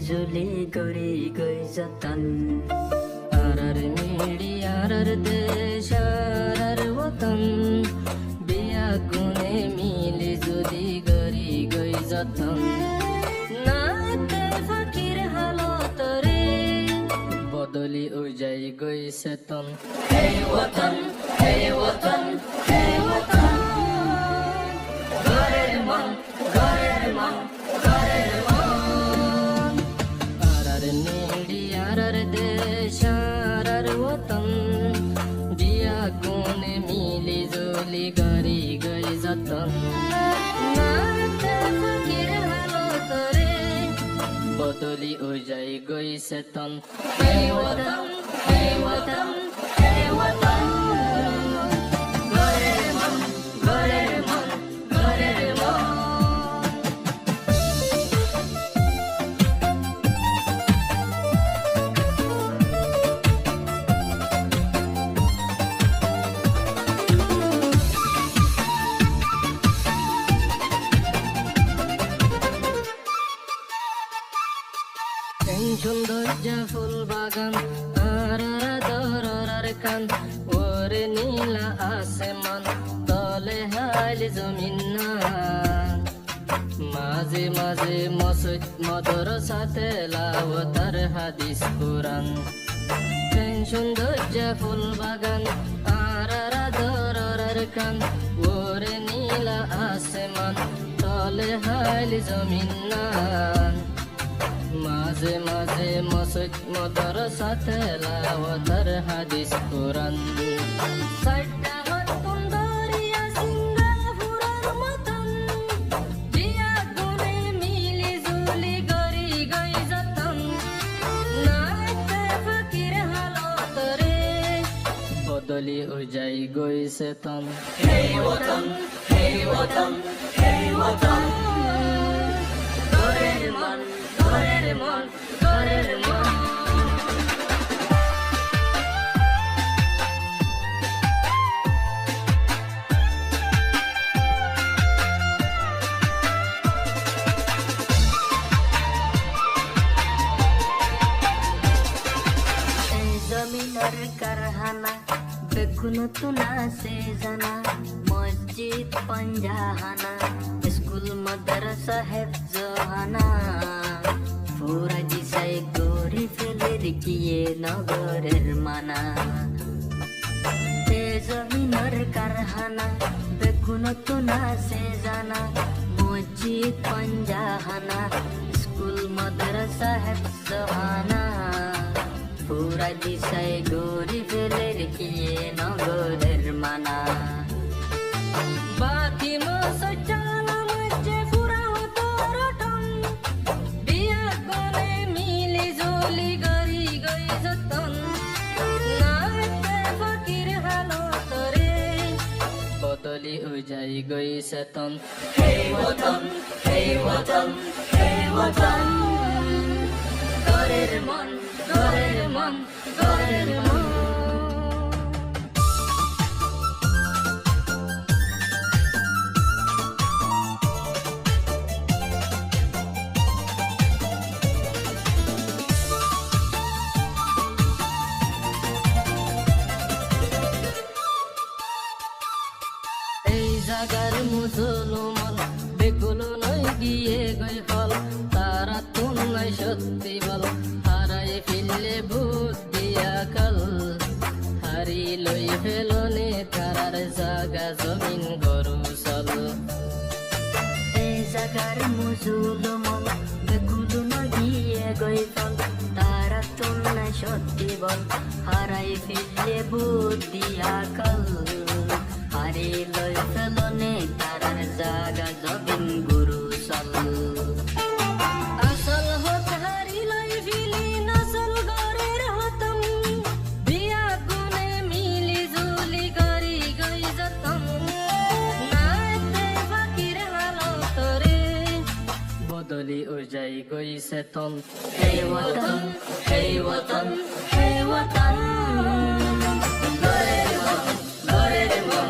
जुली गरी गई जतन आरार मिडी आरार देश आरार वतन बिया गुने मिली जुली गरी गई जतन नाते फकीर हालत रे बदली उजाई गई सेतन हे वतन हे वतन हे वतन घरेर मन घरेर मन घरेर मन आरार नीडी आरार देश आरार वतन बिया गुने मिली जुली गरी गई जतन नाते फकीर हालत रे बदली उजाई गई सेतन हे वतन हे वतन हे वतन घरेर मन घरेर मन घरेर मन সৌন্দর্য ফুল বাগান আরারা দরার কান ওরে নীলা আসমান তলে হাইল জমিন না মাঝে মাঝে মসজিদ মাদ্রাসাতে লাওতার হাদিস কুরআন সৌন্দর্য ফুল বাগান আরারা দরার কান ওরে নীলা আসমান তলে হাইল জমিন না মাঝে মাঝে মসজিদ মাদ্রাসাতে লাওতার হাদিস কুরআন সাইডা হতন দরিয়া সিঙ্গাপুরের মতন বিয়া গুনে মিলি জুলি গরি গই যতন নাতে ফকির হালত রে বদলি উজাই গই সেতন হে ওতন হে ওতন হে ওতন ঘরের মন ঘরের মন ঘরের মন এই জমিনের কারখানা বেগুন তুনা সে জানা মসজিদ পঞ্জাহানা স্কুল মাদ্রাসা হেফজহানা পুরা দিশায় গড়ি ফেলে রেখিয়ে নগরের মানা জমিনের কারখানা বেগুন তুনা সে জানা মসজিদ পঞ্জাহানা স্কুল মাদ্রাসা হেফজহানা পুরা দিশায় গড়ি ফেলে রেখিয়ে নগরের মানা বাতি মসজিদ মধ্যে পুরা হতো রটন বিয়া করে মিলি জুলি গরি গই যতন নাতে ফকির হালত রে বদলি উজাই গই সেতন হে ওতন হে ওতন হে ওতন ঘরের মন ঘরের মন ঘরের মন জাগার মুসলমান বেগুলো নয় গিয়ে গই ফল তারা তুন নাই সত্যি বল হারাই ফেললে বুদ্ধি আকাল হারি লই ফেলনে তারার জাগা জমিন গরু চল এই জাগার মুসলমান বেগুলো নয় গিয়ে গই ফল তারা তুন নাই সত্যি বল হারাই ফেললে বুদ্ধি আকাল হারি লই ফেলনে তারার জাগা জবিন গুরু চল আসল হত হারি লই ফিলি নসল গরের হতম বিয়া গুনে মিলি জুলি গরি গই যতন নাতে ফকির হালত রে বদলি উজাই গই সেতন হে ওতন হে ওতন হে ওতন ঘরের মন ঘরের মন